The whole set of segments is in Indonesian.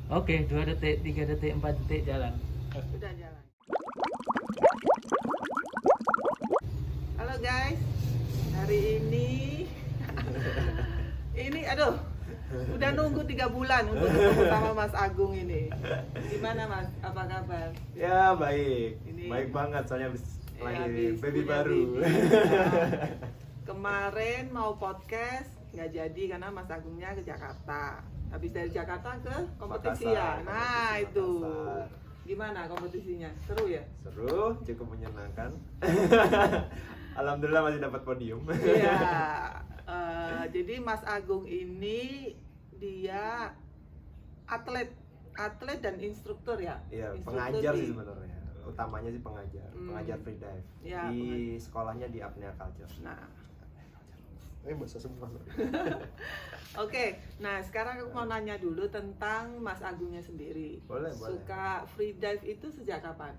Oke, 2 detik, 3 detik, 4 detik jalan. Udah jalan. Halo guys, hari ini aduh, udah nunggu 3 bulan untuk ketemu sama Mas Agung ini. Gimana Mas? Apa kabar? Ya baik, Ini- baik banget soalnya habis lahir habis baby punya baru. baby. Nah, kemarin mau podcast nggak jadi karena Mas Agungnya ke Jakarta. Habis dari Jakarta ke kompetisi ya. Makassar, Nah kompetisi itu Makassar. gimana kompetisinya? Seru ya? Seru, cukup menyenangkan. Alhamdulillah masih dapat podium. Iya. Jadi Mas Agung ini dia atlet dan instruktur ya? Iya, Instruktur pengajar di- sih sebenarnya. Utamanya sih pengajar, pengajar free dive. Ya, di sekolahnya di Apnea Culture. Nah, Bahasa semua. oke. Nah, sekarang aku mau nanya dulu tentang Mas Agungnya sendiri. Boleh. Suka free dive itu sejak kapan?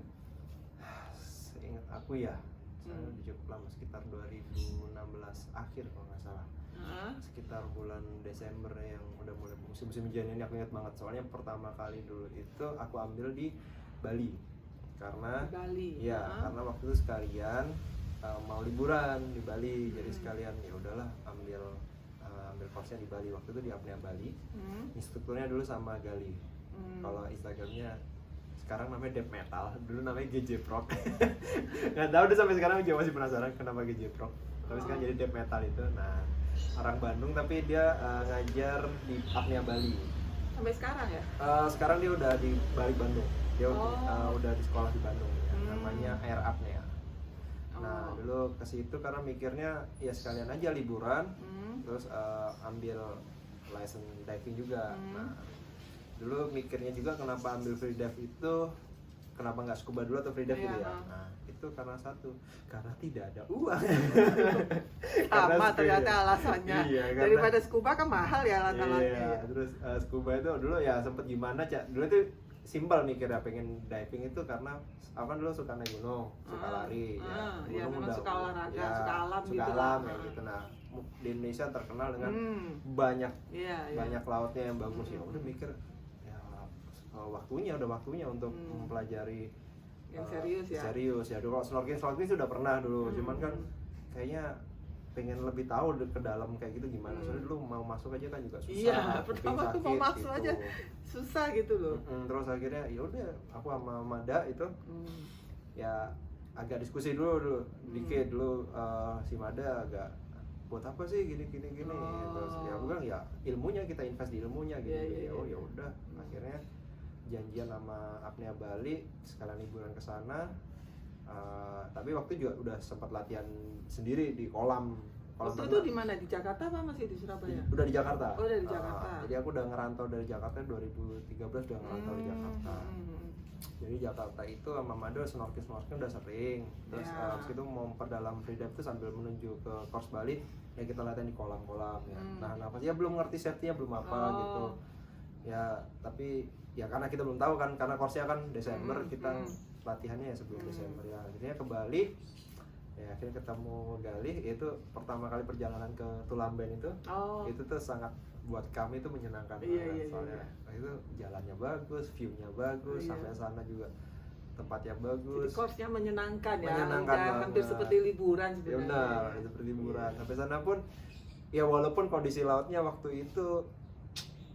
Seingat aku ya, saya cukup lama, sekitar 2016 akhir kalau nggak salah. Hah? Sekitar bulan Desember yang udah mulai musim hujan ini, aku ingat banget soalnya pertama kali dulu itu aku ambil di Bali karena Di Bali. ya Hah? karena waktu itu sekalian mau liburan di Bali, jadi sekalian ya udahlah ambil course-nya di Bali. Waktu itu di Apnea Bali, instrukturnya dulu sama Gali. Kalau Instagramnya sekarang namanya Dev Metal, dulu namanya GJ Pro. Nggak tahu deh sampai sekarang juga masih penasaran kenapa GJ Pro, tapi sekarang jadi Dev Metal itu. Nah, orang Bandung tapi dia ngajar di Apnea Bali. Sampai sekarang ya? Sekarang dia udah di balik Bandung, dia Oh. udah di sekolah di Bandung ya. Namanya Air Apnea. Nah, Oh. dulu ke situ karena mikirnya ya sekalian aja liburan, terus ambil license diving juga. Nah, dulu mikirnya juga kenapa ambil free dive itu, kenapa nggak scuba dulu atau free dive Iya, gitu ya. ha. Nah, itu karena satu, karena tidak ada uang. Sama Karena ternyata alasannya. Iya, karena- Daripada scuba kan mahal ya alat-alatnya. Iya, terus scuba itu dulu ya sempet gimana, Cak. Dulu tuh simpel mikirnya pengen diving itu karena aku kan dulu suka naik gunung, suka lari ya. Iya, Gunung memang suka olahraga, ya, suka alam suka gitu alam lah. kayak gitu. Nah, di Indonesia terkenal dengan Iya, iya. banyak lautnya yang bagus. Ya udah mikir ya udah waktunya untuk mempelajari Yang serius ya. Serius ya. Dulu kalau snorkeling sudah pernah dulu, cuman kan kayaknya pengen lebih tahu ke dalam kayak gitu gimana. Soalnya dulu mau masuk aja kan juga susah. Iya, kuping pertama tuh mau sakit masuk gitu. aja susah gitu loh. Terus akhirnya ya udah aku sama Mada itu ya agak diskusi dulu dikit dulu, si Mada agak buat apa sih gini terus ya aku bilang ya ilmunya, kita invest di ilmunya gitu. Iya, iya, Oh iya. ya udah akhirnya janjian sama Apnea Bali sekalian liburan ke sana. Tapi waktu juga udah sempat latihan sendiri di kolam Waktu itu renang. di mana? Di Jakarta apa masih di Surabaya? Udah di Jakarta. Oh, udah di Jakarta. Jadi aku udah ngerantau dari Jakarta 2013 udah ngerantau di Jakarta. Jadi Jakarta itu sama Mado snorkeling udah sering. Terus Ya. habis itu mau memperdalam free dive itu sambil menuju ke course Bali, ya kita latihan di kolam-kolam ya. Nah, apa sih ya belum ngerti safety-nya belum apa gitu. Ya, tapi ya karena kita belum tahu kan, karena course-nya kan Desember, kita latihannya ya sebelum Desember ya. Akhirnya ke Bali. Ya, akhirnya ketemu Galih, itu pertama kali perjalanan ke Tulamben itu. Itu tuh sangat buat kami itu menyenangkan Iya, banget. iya, Soalnya iya. itu jalannya bagus, view-nya bagus, Iya. sampai sana juga tempatnya Jadi bagus. course-nya menyenangkan ya. Menyenangkan Udah banget. hampir seperti liburan Ya sebenarnya. benar, seperti liburan. Sampai sana pun ya walaupun kondisi lautnya waktu itu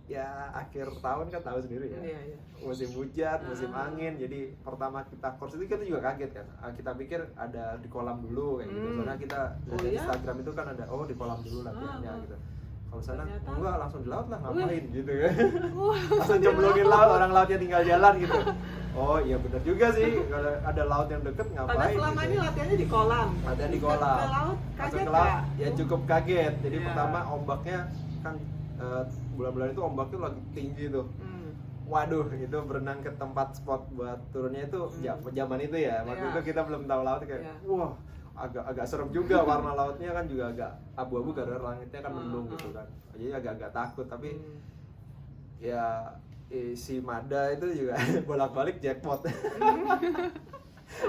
ya akhir tahun kan tahu sendiri ya. Iya, iya. Musim hujan, musim angin. Jadi pertama kita course itu kita juga kaget kan. Kita pikir ada di kolam dulu kayak gitu. Soalnya kita lihat di iya? Instagram itu kan ada di kolam dulu latihannya gitu. Kalau sana Ternyata- enggak, langsung di laut lah, ngapain gitu kan. Wah, Langsung cemplungin laut, orang lautnya tinggal jalan gitu. Oh iya benar juga sih, kalau ada laut yang deket ngapain Padahal selama gitu. ini latihannya di kolam. Latihan di Terus kolam. Ke laut Masuk kaget ke laut, nggak? ya cukup kaget. Jadi Iya. pertama ombaknya kan bulan-bulan itu ombaknya lagi tinggi tuh. Waduh, itu berenang ke tempat spot buat turunnya itu zaman itu ya. Waktu Iya. itu kita belum tahu laut kayak, Iya. wah agak serem juga, warna lautnya kan juga agak abu-abu karena langitnya kan mendung gitu kan. Jadi agak takut, tapi ya si Mada itu juga bolak-balik jackpot.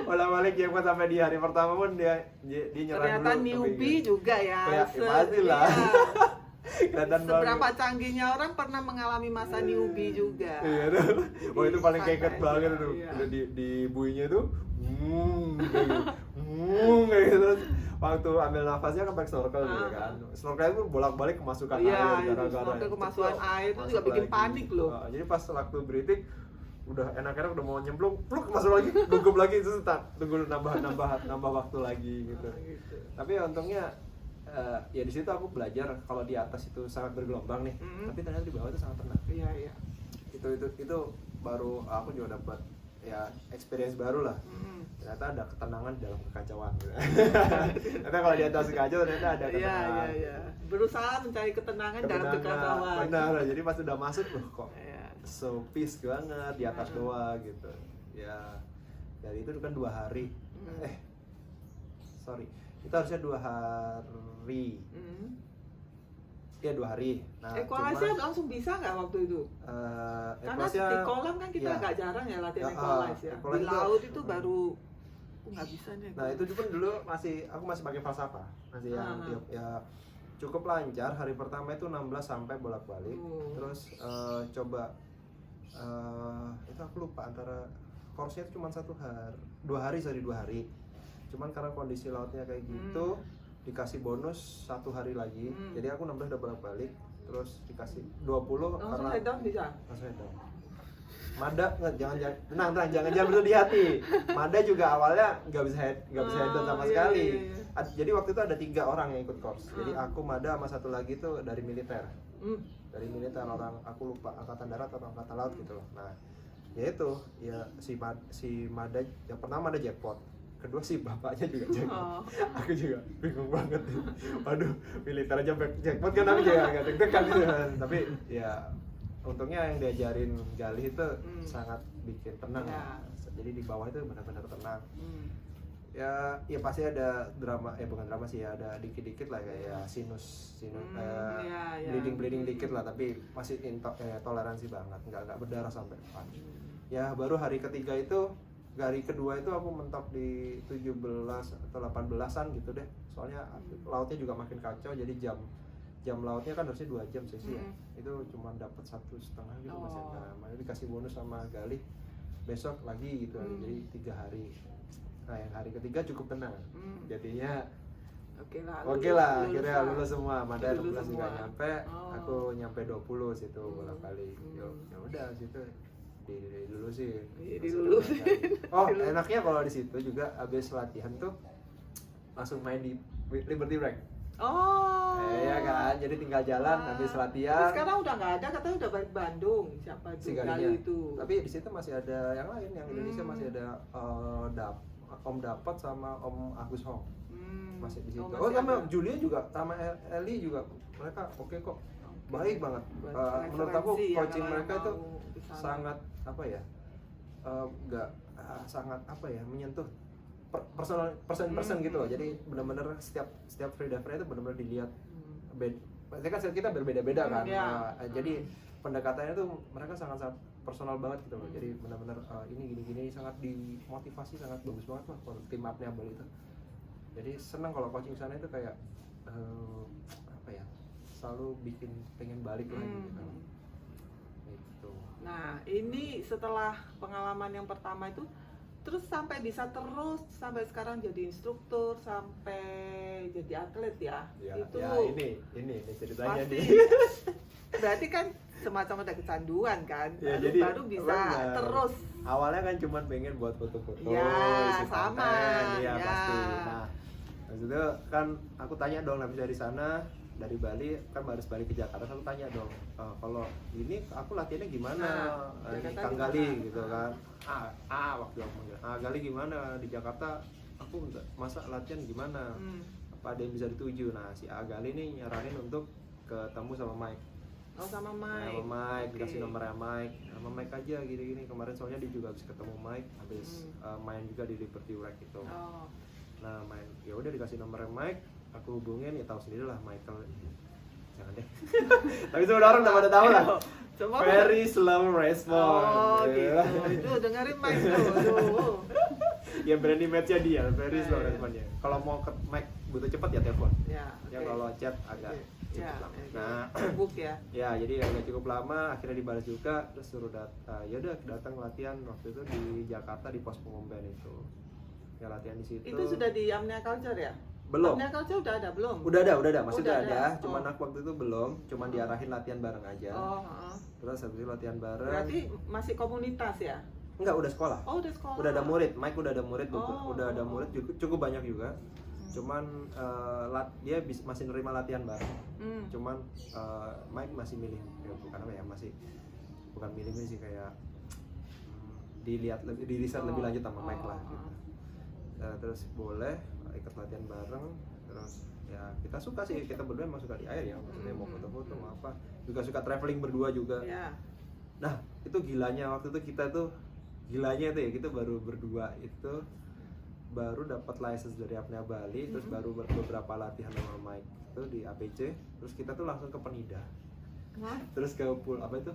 Bolak-balik jackpot sampai di hari pertama pun dia nyerang Ternyata dulu ke newbie pinggir. juga ya. Ya, pastilah. Iya. kelihatan Seberapa canggihnya orang pernah mengalami masa newbie juga. Iya tuh. Wah itu paling Santai keket banget aja, tuh. iya. Udah di buinya tuh, kayak gitu. Waktu ambil nafasnya kan pakai snorkel gitu kan. Snorkel itu bolak-balik kemasukan Iya, air itu snorkel kemasukan air itu juga bikin panik loh. Jadi pas waktu breathing udah enak-enak udah mau nyemplung, pluk masuk lagi, gugup lagi terus tunggu nambah waktu lagi gitu. Gitu. Tapi untungnya ya di situ aku belajar kalau di atas itu sangat bergelombang nih, tapi ternyata di bawah itu sangat tenang. Iya. Itu baru aku juga dapat ya experience baru lah. Ternyata ada ketenangan di dalam kekacauan gitu. Ternyata kalau di atas kacau ternyata ada ketenangan. Iya. Berusaha mencari ketenangan dalam kekacauan. Benar, jadi pas udah masuk loh kok Iya. so peace banget di atas doang gitu. Ya dari itu kan 2 hari. Sorry, itu harusnya 2 hari. Ya 2 hari. Nah, Equalize langsung bisa nggak waktu itu? Karena di kolam kan kita nggak jarang ya latihan equalize ya. Di laut itu baru nggak bisa nih. Nah itu juga dulu aku masih pakai falsafah, masih yang ya cukup lancar. Hari pertama itu 16 sampai bolak-balik. Terus coba itu aku lupa antara course-nya itu cuma 2 hari. Cuman karena kondisi lautnya kayak gitu dikasih bonus 1 hari lagi. Jadi aku 16 udah bolak-balik, terus dikasih 20 langsung karena head down bisa. langsung head down. Mada jangan tenang berhati hati. Mada juga awalnya nggak bisa head down sama sekali. Iya. Jadi waktu itu ada 3 orang yang ikut course. Jadi aku, Mada sama satu lagi tuh dari militer. Dari militer orang, aku lupa angkatan darat atau angkatan laut gitu loh. Nah, ya itu ya si Mada yang pertama Mada jackpot. Kedua sih bapaknya juga jackpot. Aku juga bingung banget. Waduh, militer aja jackpot kan aku juga agak deg-degan gitu. Tapi ya untungnya yang diajarin Galih itu sangat bikin tenang. Ya. Jadi di bawah itu benar-benar tenang. Ya pasti ada drama, bukan drama sih ya, ada dikit-dikit lah kayak sinus bleeding dikit lah, tapi masih toleransi banget, nggak berdarah sampai depan. Ya baru hari ketiga itu, hari kedua itu aku mentok di 17 atau 18-an gitu deh, soalnya lautnya juga makin kacau, jadi jam lautnya kan harusnya 2 jam sesi ya, itu cuma dapat 1,5 gitu, masih lama. Dikasih bonus sama Galih besok lagi gitu, jadi 3 hari. Nah yang hari ketiga cukup tenang, jadinya oke lah akhirnya lulus semua. Mada 16 juga nyampe, aku nyampe 20 situ bolak-balik. Ya udah situ dilulusin. Oh enaknya kalau di situ juga abis latihan tuh langsung main di Liberty Break. Iya kan, jadi tinggal jalan habis latihan. Tapi sekarang udah nggak ada, katanya udah balik Bandung. Siapa itu? Galih itu. Tapi di situ masih ada yang lain, yang Indonesia masih ada Om Dapat sama Om Agus Hong. Masih di situ. Sama Julia juga, sama Eli juga, mereka oke kok. Baik banget. Menurut aku coaching mereka itu sangat apa ya? Sangat apa ya? Menyentuh person gitu loh. Jadi benar-benar setiap free diver itu benar-benar dilihat. Pasti kan kita berbeda-beda kan. Jadi pendekatannya tuh mereka sangat personal banget gitu loh. Jadi benar-benar ini gini sangat dimotivasi, sangat bagus banget lah kalau tim up-nya Bali itu. Jadi senang kalau coaching sana itu kayak apa ya? Selalu bikin pengen balik lagi gitu. Gitu. Nah, ini setelah pengalaman yang pertama itu terus sampai bisa terus sampai sekarang jadi instruktur, sampai jadi atlet ya. Itu ya ini ceritanya pasti, nih. Berarti kan semacam ada kecanduan kan, Ya, baru bisa terus. Awalnya kan cuma pengen buat foto-foto, ya sama konten, ya pasti. Nah, maksudnya kan aku tanya dong habis dari sana, dari Bali kan harus balik ke Jakarta, aku tanya dong, kalau ini aku latihannya gimana, ini Kang Galih gitu kan. Waktu aku manggil, Galih gimana di Jakarta, aku masa latihan gimana, apa ada yang bisa dituju. Nah si Galih nih nyaranin untuk ketemu sama Mike. Sama Mike, dikasih nomornya Mike, sama Mike aja gini-gini. Kemarin soalnya dia juga habis ketemu Mike, habis main juga di Liberty Break gitu. Nah main, ya udah dikasih nomornya Mike, aku hubungin, ya tahu sendiri lah Michael. Jangan deh. Tapi semua orang udah pada tahu lah. Very slow response. Gitu. Itu dengerin Mike tuh. Ya berani match-nya dia, very slow response-nya. Kalau mau ke Mike butuh cepat ya telepon. Ya kalau chat agak Ya, lama. Nah, cukup ya. ya jadi agak cukup lama, akhirnya dibalas juga, terus suruh ya udah datang latihan waktu itu di Jakarta di pos pengumpan itu. Ya latihan di situ. Itu sudah di Amnia Culture ya? Belum. Amnia Culture udah ada belum? Udah ada, masih Udah udah ada. ada. Cuman Oh. aku waktu itu belum, cuman diarahin latihan bareng aja. Oh, heeh. Terus habis itu latihan bareng. Berarti masih komunitas ya? Enggak, udah sekolah. Oh, udah sekolah. Udah ada murid, Mike udah ada murid, Oh, udah ada oh, murid cukup banyak juga. Cuman dia masih nerima latihan bareng. Cuman Mike masih milih, ya bukan apa ya, bukan milih sih, kayak dilihat lebih, di riset lebih lanjut sama Mike lah gitu. Terus boleh ikut latihan bareng, terus ya kita suka sih, kita berdua emang suka di air ya, maksudnya mau foto-foto mau apa, juga suka traveling berdua juga. Yeah. Nah itu gilanya waktu itu kita kita baru berdua itu baru dapat license dari apnea Bali, terus baru beberapa latihan sama Mike itu di APC, terus kita tuh langsung ke Penida. Hah? Terus ke pool apa itu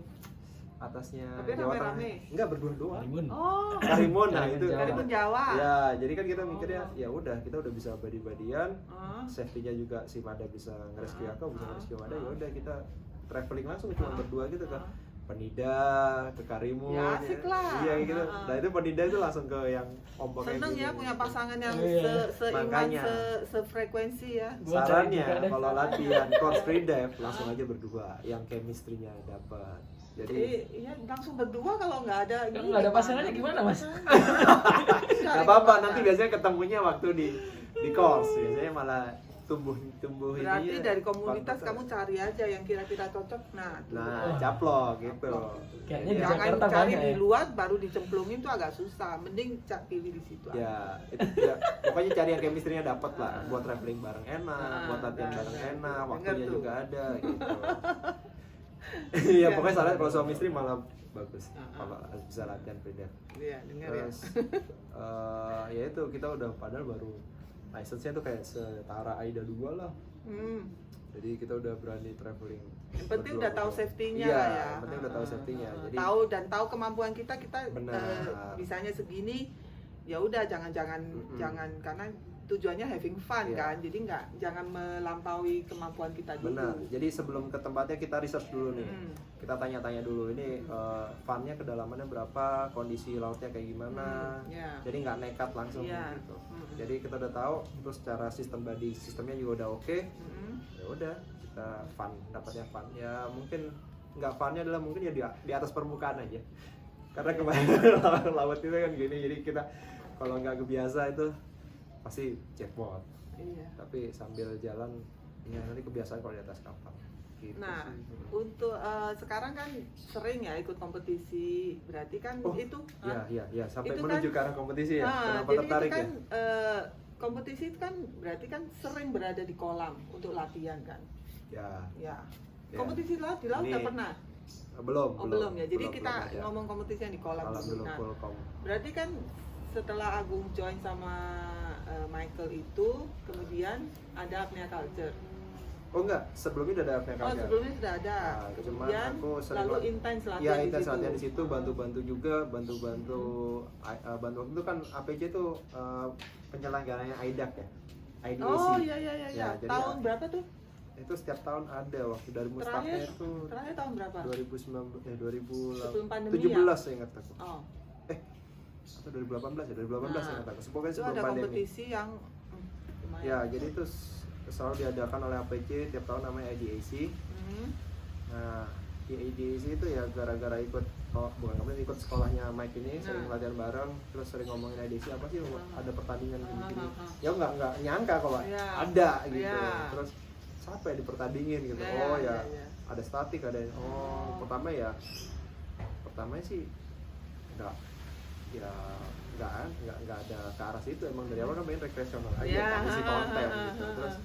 atasnya Tapi Jawa Tengah. rame-rame? Enggak, berdua doang. Karimun. Oh, Karimun, nah itu Karimun Jawa. ya, jadi kan kita mikirnya ya udah, kita udah bisa body-bodian, safety-nya juga si Mada bisa nge-rescue aku, bisa nge-rescue Mada, ya udah kita traveling langsung cuma berdua gitu kan. Penida ke Karimun. Ya, asik lah. Iya gitu. Nah, itu Penida itu langsung ke yang ombak kayak seneng gini. ya punya pasangan yang Iya. seiman, Makanya. sefrekuensi ya. Gua cari Sarannya juga deh. kalau latihan course free dive langsung aja berdua, yang chemistry-nya dapat. Jadi Iya, langsung berdua kalau nggak ada Kalau nggak ada pasangannya gimana, Mas? nggak apa-apa, nanti biasanya ketemunya waktu di course, biasanya malah tumbuh Berarti ininya, dari komunitas partnernya. kamu cari aja yang kira-kira cocok. Nah, tuh. Nah, caplok gitu. Kayaknya di Jangan Jakarta cari banyak di ya. luar baru dicemplungin tuh agak susah. Mending pilih di situ. Ya, itu ya, pokoknya cari yang chemistry-nya dapat lah, buat traveling bareng enak, buat latihan bareng enak, waktunya tuh. juga ada gitu. Iya, pokoknya salah kalau suami istri malah bagus, kalau bisa latihan beda. Iya, dengar ya. Terus ya itu kita udah padahal baru license-nya tuh kayak setara AIDA 2 lah. Jadi kita udah berani traveling. Yang penting udah tahu safety-nya iya, lah ya. yang penting udah tahu safety-nya. Jadi Tahu kemampuan kita Benar. bisanya segini. Ya udah jangan karena tujuannya having fun Iya. kan. Jadi jangan melampaui kemampuan kita dulu. benar. Jadi sebelum ke tempatnya kita research dulu nih. Kita tanya-tanya dulu ini fun-nya kedalamannya berapa, kondisi lautnya kayak gimana. Ya. Jadi nggak nekat langsung Iya. gitu. Jadi kita udah tahu, terus secara sistemnya juga udah oke. Ya udah kita fun, dapatnya fun. Ya mungkin nggak funnya adalah mungkin ya di atas permukaan aja. Karena kebanyakan laut itu kan gini, jadi kita kalau nggak kebiasa itu pasti jackpot. Iya. Tapi sambil jalan ya nanti kebiasaan kalau di atas kapal. Gitu Nah, sih. untuk sekarang kan sering ya ikut kompetisi, berarti kan Oh, itu. Iya, sampai Itu menuju kan- ke arah kompetisi ya. Kenapa jadi tertarik itu kan ya? kompetisi itu kan berarti kan sering berada di kolam untuk latihan kan. Ya, Ya. Ya. Kompetisi di laut Ini nggak pernah. belum. Belum ya. Jadi belum kita ada. ngomong kompetisi yang di kolam Alam dulu. dulu Nah, full kom. berarti kan setelah Agung join sama Michael itu, kemudian ada apnea culture. Oh enggak, sebelumnya udah ada apnea Oh, culture. sebelumnya sudah ada. Nah, cuman Kemudian aku sering lalu latihan. intens latihan Iya, di intens situ. latihan di situ, bantu-bantu juga, bantu waktu itu kan APJ tuh penyelenggaranya AIDAC ya. IDAC. Oh iya. Ya, jadi Tahun berapa tuh? itu setiap tahun ada, waktu dari Mustafa itu Terakhir tahun berapa? 2019 Sebelum pandemi 2017 saya ingat aku. Oh. Atau 2018 ya, 2018 saya ingat aku. Pokoknya Itu sebelum ada pandemi. kompetisi yang lumayan. Ya, jadi itu selalu diadakan oleh APC tiap tahun, namanya IDAC. Nah, di IDAC itu ya gara-gara ikut ikut sekolahnya Mike ini, sering latihan bareng, terus sering ngomongin IDAC apa sih, ada pertandingan gini-gini. Ya nggak nyangka kalau ada gitu. Terus siapa yang dipertandingin gitu. Ya. Ada statik, ada pertama sih nggak ada ke arah situ, emang dari awal kan pengen rekreasional aja, isi konten gitu. Terus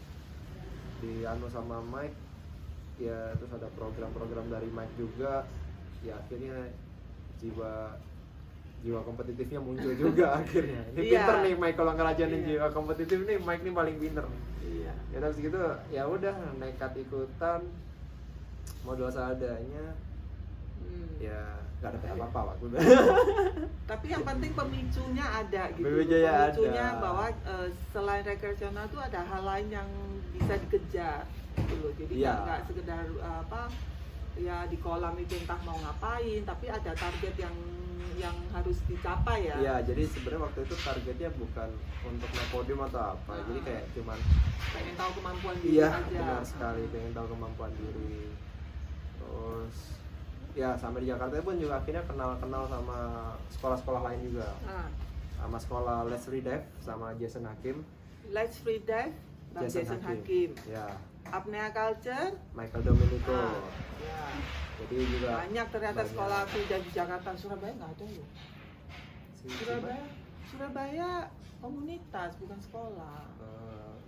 di sama Mike ya, terus ada program-program dari Mike juga, ya akhirnya jiwa kompetitifnya muncul juga akhirnya. Ini pinter nih Mike kalau ngerajanin jiwa kompetitif nih, Mike nih paling pinter. Iya. Ya terus gitu ya udah nekat ikutan, modal seadanya. Ya nggak ada apa-apa waktu itu. Tapi yang penting pemicunya ada gitu. Pemicunya Pemicunya ada. bahwa selain rekreasional tuh ada hal lain yang bisa dikejar. gitu loh. Jadi Iya. nggak sekedar ya di kolam itu entah mau ngapain, tapi ada target yang harus dicapai ya. Iya, jadi sebenarnya waktu itu targetnya bukan untuk naik podium atau apa, jadi kayak cuman pengen tahu kemampuan diri iya aja. benar sekali, pengen tahu kemampuan diri. Terus ya sampai di Jakarta pun juga akhirnya kenal sama sekolah-sekolah lain juga, sama sekolah Let's Free Dive sama Jason Hakim. Let's Free Dive dan Jason Hakim. Ya. Apnea Culture Michael Domenico. Ya. Jadi juga Banyak ternyata sekolah free dive di Jakarta. Surabaya nggak ada loh. Surabaya komunitas bukan sekolah.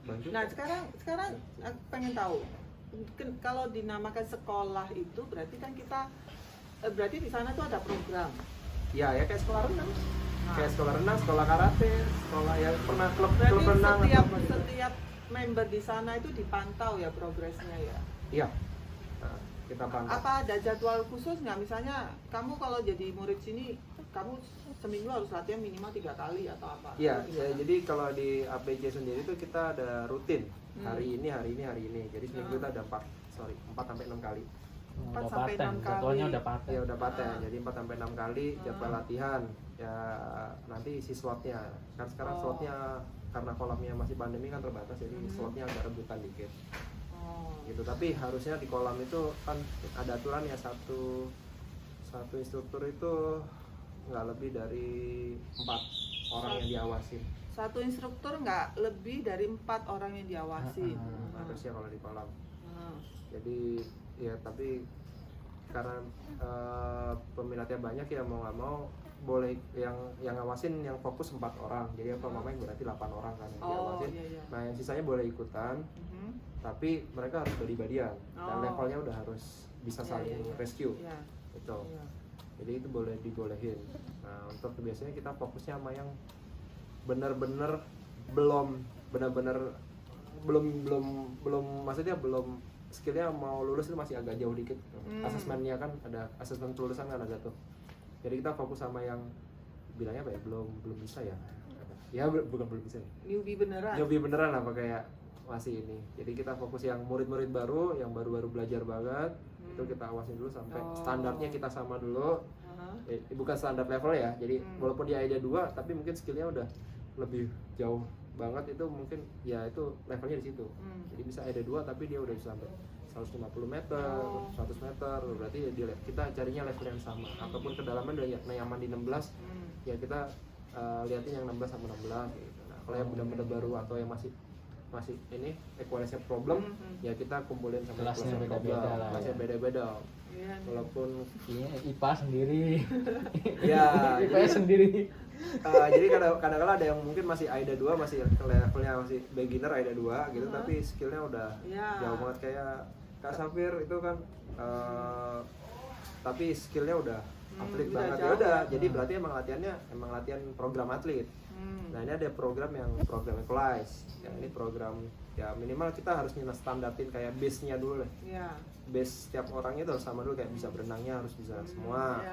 Nah sekarang aku pengen tahu, kalau dinamakan sekolah itu berarti kan kita berarti di sana tuh ada program. Ya kayak sekolah renang. Kayak sekolah renang, sekolah karate, sekolah yang pernah klub renang. Setiap member di sana itu dipantau ya progresnya ya. Iya. Nah, kita pantau. Apa ada jadwal khusus nggak? Misalnya kamu kalau jadi murid sini, kamu seminggu harus latihan minimal 3 kali atau apa? Iya, ya, jadi kalau di APJ sendiri itu kita ada rutin hari ini. Jadi seminggu kita ada 4 sampai 6 kali. 4 Udah sampai paten, 6 kali. jadwalnya udah paten. Ya udah paten. Jadi 4 sampai 6 kali jadwal latihan. Ya nanti isi slotnya. Kan sekarang slotnya karena kolamnya masih pandemi kan terbatas, jadi slotnya agak rebutan dikit. Gitu. Tapi harusnya di kolam itu kan ada aturan ya, satu instruktur itu nggak lebih dari 4 orang yang diawasin. Satu instruktur nggak lebih dari 4 orang yang diawasin. Harusnya kalau di kolam. Jadi ya tapi karena peminatnya banyak ya mau nggak mau boleh yang ngawasin yang fokus 4 orang. Jadi apa mamanya berarti 8 orang kan yang diawasin. Iya. Nah yang sisanya boleh ikutan. Tapi mereka harus body-bodian dan levelnya udah harus bisa saling rescue. Gitu. Jadi itu boleh dibolehin. Nah untuk biasanya kita fokusnya sama yang benar-benar belum maksudnya belum skillnya mau lulus itu masih agak jauh dikit. Asesmennya kan ada asesmen kelulusan kan ada tuh. Jadi kita fokus sama yang bilangnya apa ya, belum bisa ya. Ya bukan belum bisa ya. Newbie beneran apa kayak masih ini. Jadi kita fokus yang murid-murid baru, yang baru-baru belajar banget. Itu kita awasin dulu sampai standarnya kita sama dulu. Bukan standar level ya. Jadi walaupun dia ada 2 tapi mungkin skillnya udah lebih jauh banget, itu mungkin ya itu levelnya di situ. Jadi bisa ada 2 tapi dia udah bisa sampai 150 meter, 100 meter, berarti kita carinya level yang sama. Ataupun kedalaman udah nyaman di 16, ya kita liatin yang 16 sama 16 gitu. Nah, kalau yang benar-benar baru atau yang masih ini equalize problem, ya kita kumpulin sama kelasnya beda-beda lah. Kelasnya beda-beda. Walaupun IPA sendiri. Ya, IPS sendiri. Jadi kadang-kadang ada yang mungkin masih AIDA 2, masih levelnya masih beginner AIDA 2 gitu, tapi skillnya udah jauh banget kayak Kak Safir itu kan, tapi skillnya udah atlet banget ya udah. Jadi berarti emang latihan program atlet. Nah ini ada program equalize, yang ini program ya minimal kita harus standartin kayak base-nya dulu lah. Base setiap orangnya itu harus sama dulu, kayak bisa berenangnya harus bisa semua,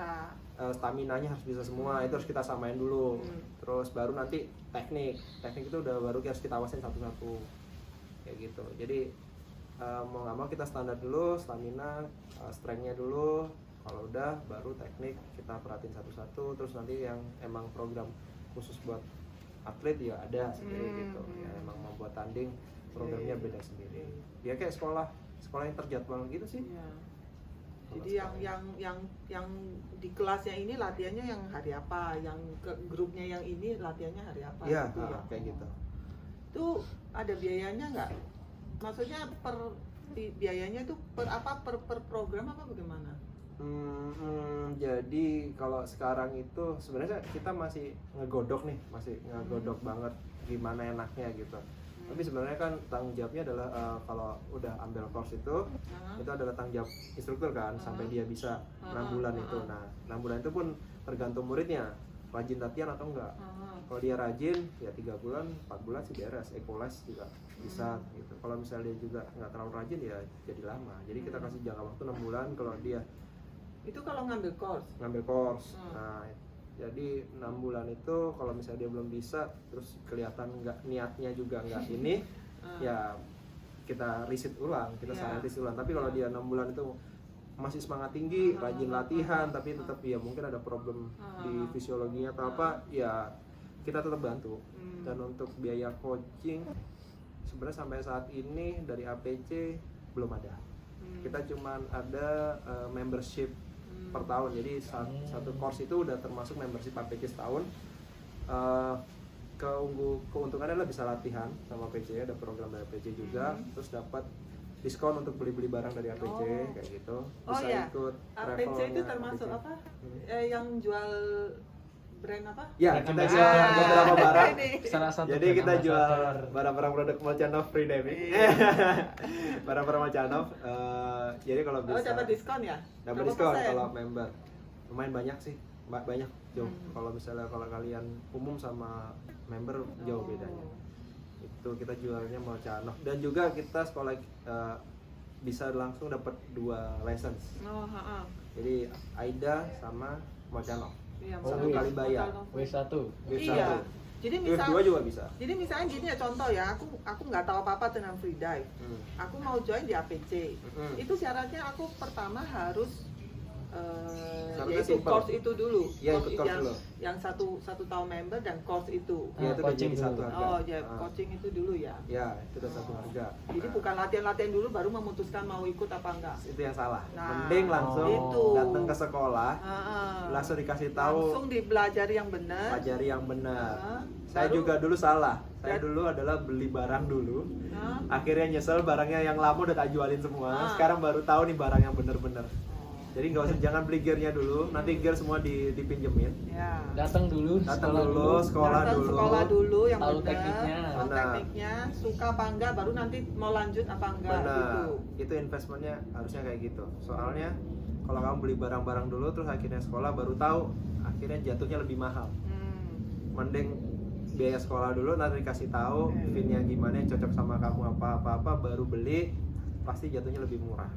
stamina-nya harus bisa semua, itu harus kita samain dulu. Terus baru nanti teknik itu udah baru harus kita awasin satu-satu kayak gitu. Jadi mau nggak mau kita standar dulu, stamina, strength-nya dulu. Kalau udah baru teknik kita perhatiin satu-satu. Terus nanti yang emang program khusus buat atlet ya ada sendiri gitu. Ya emang membuat tanding programnya beda sendiri. Ya kayak sekolah yang terjadwal gitu sih. Jadi yang di kelasnya ini latihannya yang hari apa, yang ke grupnya yang ini latihannya hari apa? Iya, gitu ya. Kayak gitu. Itu ada biayanya nggak? Maksudnya biayanya itu per program apa bagaimana? Jadi kalau sekarang itu sebenarnya kita masih ngegodok banget gimana enaknya gitu. Tapi sebenarnya kan tanggung jawabnya adalah kalau udah ambil course itu adalah tanggung jawab instruktur kan, sampai dia bisa 6 bulan itu. Nah 6 bulan itu pun tergantung muridnya rajin latihan atau enggak. Kalau dia rajin ya 3 bulan 4 bulan sih beres, equalize juga bisa gitu. Kalau misalnya dia juga nggak terlalu rajin ya jadi lama. Jadi kita kasih jangka waktu 6 bulan kalau dia itu kalau ngambil course. Nah jadi 6 bulan itu kalau misalnya dia belum bisa, terus kelihatan nggak niatnya juga nggak ini, ya kita riset ulang, kita riset ulang. Tapi kalau dia 6 bulan itu masih semangat tinggi, rajin latihan, tapi tetap ya mungkin ada problem di fisiologinya atau apa, ya kita tetap bantu. Dan untuk biaya coaching sebenarnya sampai saat ini dari APC belum ada. Kita cuman ada membership per tahun. Jadi satu course itu udah termasuk membership APC setahun. Keuntungannya adalah bisa latihan sama APC, ada program dari APC juga, terus dapat diskon untuk beli-beli barang dari APC kayak gitu. Bisa ikut APC itu termasuk APC. Apa? Yang jual brand apa? Ya, kita jual beberapa barang. Salah satu. Jadi kita jual barang-barang produk Molchanov Free Diving. Barang-barang Molchanov. Jadi kalau bisa dapat diskon ya? Dapat diskon kalau member. Lumayan banyak sih. Banyak jauh. Kalau misalnya kalau kalian umum sama member jauh bedanya. Itu kita jualnya Molchanov, dan juga kita sekolah bisa langsung dapat 2 license. Jadi AIDA sama Molchanov. Iya, satu kali bayar. W1. Iya. Jadi W2 juga bisa. Jadi misalnya gini ya, contoh ya, aku nggak tahu apa-apa tentang free dive. Aku mau join di APC. Itu syaratnya aku pertama harus yaitu course itu dulu, ya, yang satu tahun member dan course itu. Ya, itu udah jadi satu harga. Oh ya, coaching itu dulu ya. Ya, itu udah satu harga. Jadi bukan latihan dulu baru memutuskan mau ikut apa enggak. Itu yang salah. Nah, mending langsung datang ke sekolah, langsung dikasih tahu. Langsung dipelajari yang benar. Pelajari yang benar. Saya juga dulu salah. Saya dulu adalah beli barang dulu. Akhirnya nyesel, barangnya yang lama udah tak jualin semua. Sekarang baru tahu nih barang yang benar-benar. Jadi nggak usah, jangan beli gearnya dulu, nanti gear semua dipinjemin. Ya. Datang dulu, sekolah dulu yang tahu benar, tahu tekniknya, suka apa enggak, baru nanti mau lanjut apa enggak. Benar. Itu investmentnya harusnya kayak gitu. Soalnya kalau kamu beli barang-barang dulu terus akhirnya sekolah baru tahu, akhirnya jatuhnya lebih mahal. Mending biaya sekolah dulu, nanti dikasih tahu finnya gimana, yang cocok sama kamu apa baru beli, pasti jatuhnya lebih murah.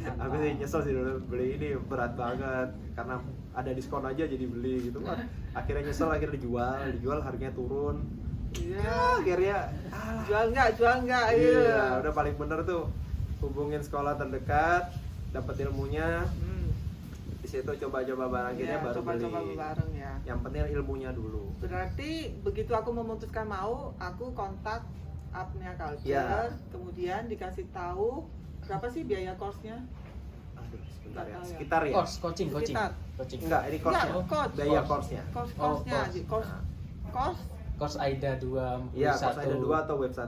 Aku sih nyesel sih dulu beli ini, berat banget karena ada diskon aja jadi beli gitu kan. Akhirnya nyesel, akhirnya dijual harganya turun. Iya, akhirnya jual enggak iya. Udah paling bener tuh hubungin sekolah terdekat, dapat ilmunya. Di situ coba-coba barang akhirnya baru beli. Coba bareng ya. Yang penting ilmunya dulu. Berarti begitu aku memutuskan mau, aku kontak Apnea Culture, kemudian dikasih tahu berapa sih biaya course-nya? Aduh, sebentar ya. Sekitar ya. Coaching. Enggak, ini course-nya. Biaya course-nya. Course-nya. Course AIDA 2, iya, course AIDA 2 atau web 1.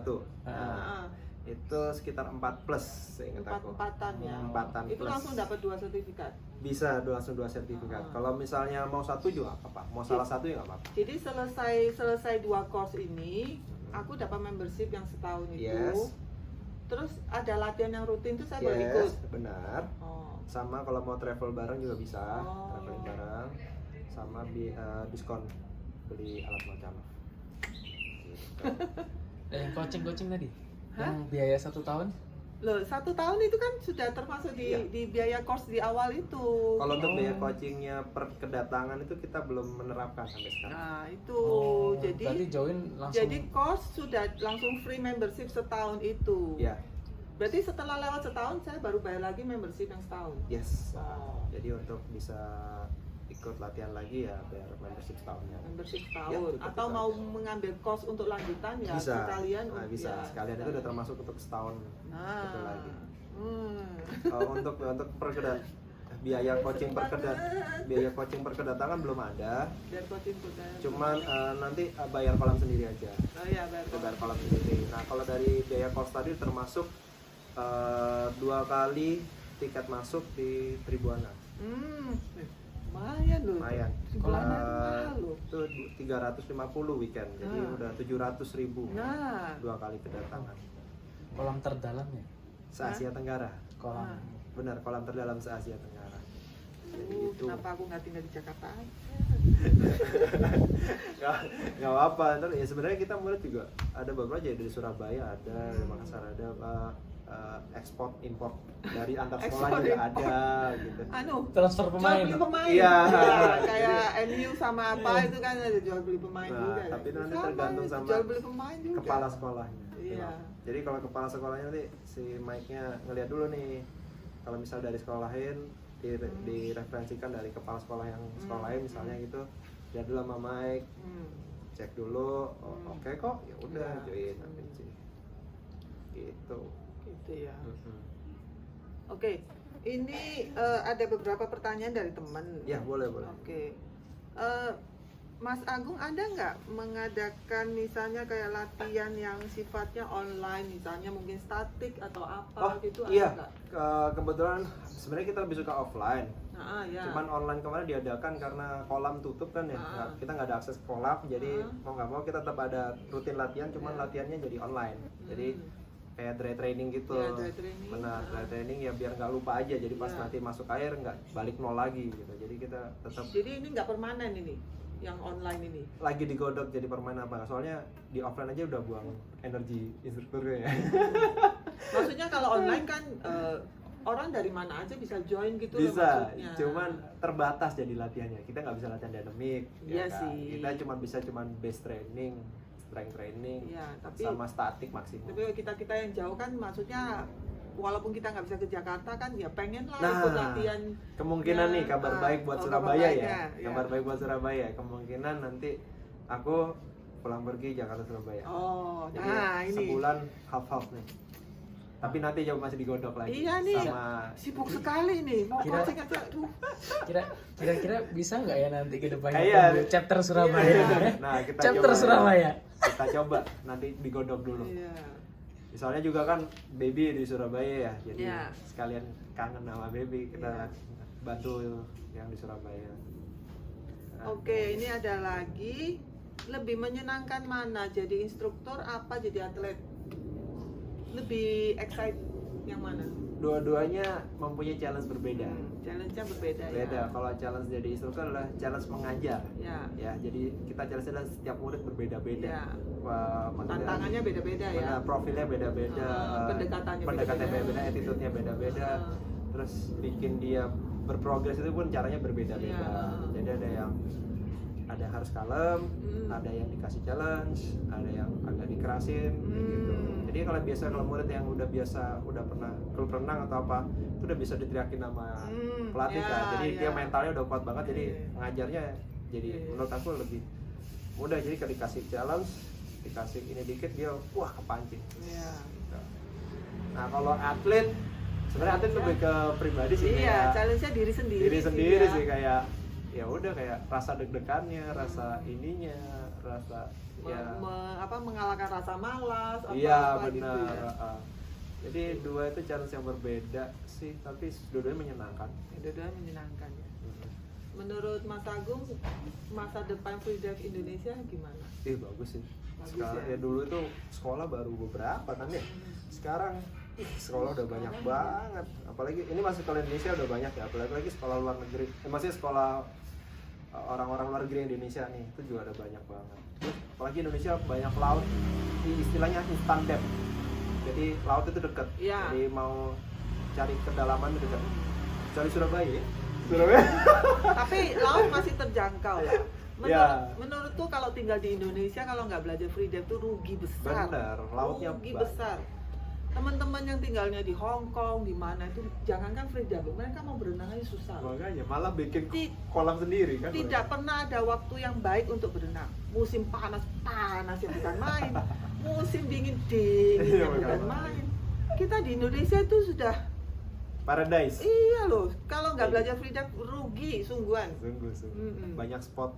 Itu sekitar 4 plus, saya ingat aku. 4-4an ya. 4-an itu plus. langsung dapat 2 sertifikat. Bisa langsung 2 sertifikat. Kalau misalnya mau satu juga apa-apa. Mau salah satu ya enggak apa-apa. Jadi selesai 2 course ini, aku dapat membership yang setahun itu. Yes. Terus ada latihan yang rutin tuh saya boleh ikut. Benar. Sama kalau mau travel bareng juga bisa, traveling bareng. Sama diskon beli alat Molchanov. Yang coaching tadi? Yang biaya 1 tahun? Loh, 1 tahun itu kan sudah termasuk di biaya course di awal itu. Kalau untuk biaya coachingnya per kedatangan itu kita belum menerapkan sampai sekarang. Nah itu, jadi join langsung. Jadi course sudah langsung free membership setahun itu. Iya. Berarti setelah lewat setahun saya baru bayar lagi membership yang setahun. Yes. Jadi untuk bisa ikut latihan lagi ya bayar membership setahunnya. Membership setahun. Ya, atau mau mengambil course untuk lanjutan ya bisa. Sekalian. Bisa. Ya, sekalian itu udah termasuk untuk setahun. Itu lagi. Untuk biaya coaching per kedatangan belum ada. Biar coaching cuman nanti bayar kolam sendiri aja. Oh iya, bayar kolam sendiri. Nah, kalau dari biaya course tadi termasuk 2 kali tiket masuk di Tribuana. Lumayan loh. Lumayan. Mahal loh. Itu 350 weekend. Jadi udah 700.000. 2 kali kedatangan. Kolam terdalam ya? Se-Asia Tenggara. Kolam. Benar, kolam terdalam se-Asia Tenggara. Jadi itu. Kenapa aku nggak tinggal di Jakarta aja? Nggak apa-apa. Ya sebenarnya kita mulai juga ada beberapa aja dari Surabaya ada, dari Makassar ada, ekspor import dari antar sekolah juga ada gitu. Transfer pemain. Jual beli pemain. Iya. Kayak MU sama apa itu kan ada jual beli pemain juga. Tapi nanti tergantung sama jual beli pemain juga. kepala sekolahnya. Iya. Jadi kalau kepala sekolahnya nanti si Mike-nya ngeliat dulu nih, kalau misal dari sekolah lain direferensikan dari kepala sekolah yang sekolah lain misalnya gitu, lihat dulu sama Mike, cek dulu, oke kok, ya udah join nanti sih. Gitu ya. Oke, ini ada beberapa pertanyaan dari teman. Ya boleh. Oke. Mas Agung, ada nggak mengadakan misalnya kayak latihan yang sifatnya online, misalnya mungkin statik atau apa gitu? Iya, ada nggak? Kebetulan sebenarnya kita lebih suka offline. Ya. Cuman online kemarin diadakan karena kolam tutup kan ya, kita nggak ada akses ke kolam, jadi mau nggak mau kita tetap ada rutin latihan, cuman latihannya jadi online. Jadi kayak dry training gitu. Ya, dry training. Benar, dry training ya biar nggak lupa aja, jadi pas nanti masuk air nggak balik nol lagi gitu. Jadi kita tetap. Jadi ini nggak permanen ini, yang online ini? Lagi digodok jadi permainan apa? Soalnya di offline aja udah buang energi instrukturnya ya. Maksudnya kalau online kan orang dari mana aja bisa join gitu loh Bisa, maksudnya. cuman terbatas jadi latihannya. Kita nggak bisa latihan dynamic, Iya kan? sih. Kita bisa base training, strength training, tapi sama statik maksimum. Tapi kita yang jauh kan maksudnya walaupun kita nggak bisa ke Jakarta kan ya pengen lah Nah, ikut latihan. Kemungkinan nih kabar baik buat Surabaya ya. Kabar ya. baik buat Surabaya. Kemungkinan nanti aku pulang pergi Jakarta Surabaya. Jadi ini sebulan half nih. Tapi nanti jauh masih digodok lagi. Iya nih, sama sibuk sekali nih. Mau coaching aja, Kira-kira bisa nggak ya nanti ke depannya chapter Surabaya? Nah, kita chapter coba, Surabaya. Kita coba nanti digodok dulu. Iya. Misalnya juga kan baby di Surabaya ya, jadi Iya. sekalian kangen sama baby, kita bantu yang di Surabaya. Oke, ini ada lagi, lebih menyenangkan mana, jadi instruktur apa jadi atlet? Lebih excite yang mana? Dua-duanya mempunyai challenge berbeda. Challenge-nya berbeda ya. Beda. Kalau challenge jadi instruktur adalah challenge mengajar. Ya. Jadi kita challenge adalah setiap murid berbeda-beda. Ya. Maksudnya, Tantangannya beda-beda ya. Profilnya beda-beda. Pendekatannya beda-beda, attitude-nya beda-beda. Terus bikin dia berprogres itu pun caranya berbeda-beda. Ya. Jadi ada yang harus kalem, ada yang dikasih challenge, ada yang agak dikerasin, gitu. Jadi kalau murid yang udah pernah klub renang atau apa, itu udah bisa diteriakin sama pelatih kan. Jadi dia mentalnya udah kuat banget, jadi ngajarnya jadi menurut aku lebih mudah. Jadi kalau dikasih challenge, dikasih ini dikit dia wah kepancing. Gitu. Nah kalau atlet, sebenarnya atlet lebih ke pribadi sih. Iya, challenge-nya diri sendiri sih kayak ya udah kayak rasa deg-degannya, rasa ininya, rasa mengalahkan rasa malas iya apa benar gitu ya. Jadi dua itu challenge yang berbeda sih, tapi dua-duanya menyenangkan. Dua-duanya menyenangkan ya. Menurut Mas Agung, masa depan free dive Indonesia gimana? Bagus sih. Sekarang ya dulu itu sekolah baru beberapa kan ya. Sekarang sekolah udah banyak banget. Apalagi ini masih sekolah Indonesia udah banyak ya. Apalagi sekolah luar negeri. Maksudnya sekolah orang-orang luar negeri Indonesia nih itu juga ada banyak banget. Apalagi Indonesia banyak laut, istilahnya instant depth. Jadi laut itu dekat. Jadi mau cari kedalaman dekat. Cari Surabaya. Tapi laut masih terjangkau lah. Menurut tuh kalau tinggal di Indonesia kalau nggak belajar free dive tuh rugi besar. Benar, lautnya rugi besar. Teman-teman yang tinggalnya di Hong Kong, di mana itu jangankan free dive, mereka mau berenang aja susah. Makanya malah bikin kolam sendiri kan. Tidak pernah ada waktu yang baik untuk berenang. Musim panas yang bukan main. Musim dingin yang bukan main. Kita di Indonesia itu sudah paradise. Iya loh, kalau nggak belajar free dive rugi sungguhan. Sungguh. Banyak spot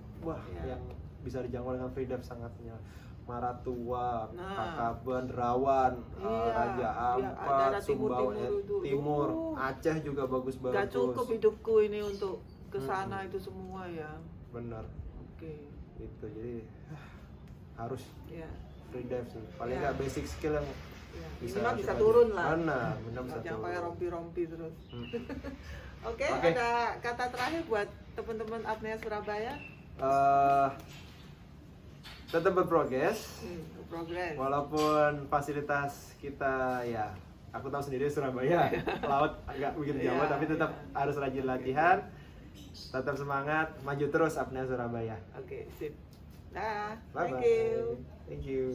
yang bisa dijangkau dengan free dive sangatnya. Maratua, Kakaban, Rawan, Raja Ampat, Sumbawa, Timur, Aceh juga bagus-bagus. Gak cukup hidupku ini untuk kesana itu semua ya. Bener. Oke. Gitu, jadi harus free dive sih. Paling nggak basic skill yang bisa turun lah. Benar bisa turun. Jangan pakai rompi-rompi terus. Oke, ada kata terakhir buat teman-teman apnea Surabaya? Tetap berprogres. Walaupun fasilitas kita ya, aku tahu sendiri Surabaya laut agak begitu jauh, tapi tetap harus rajin latihan. Tetap semangat, maju terus apnea Surabaya. Oke, sip. Dah. Bye bye. Thank you. Thank you.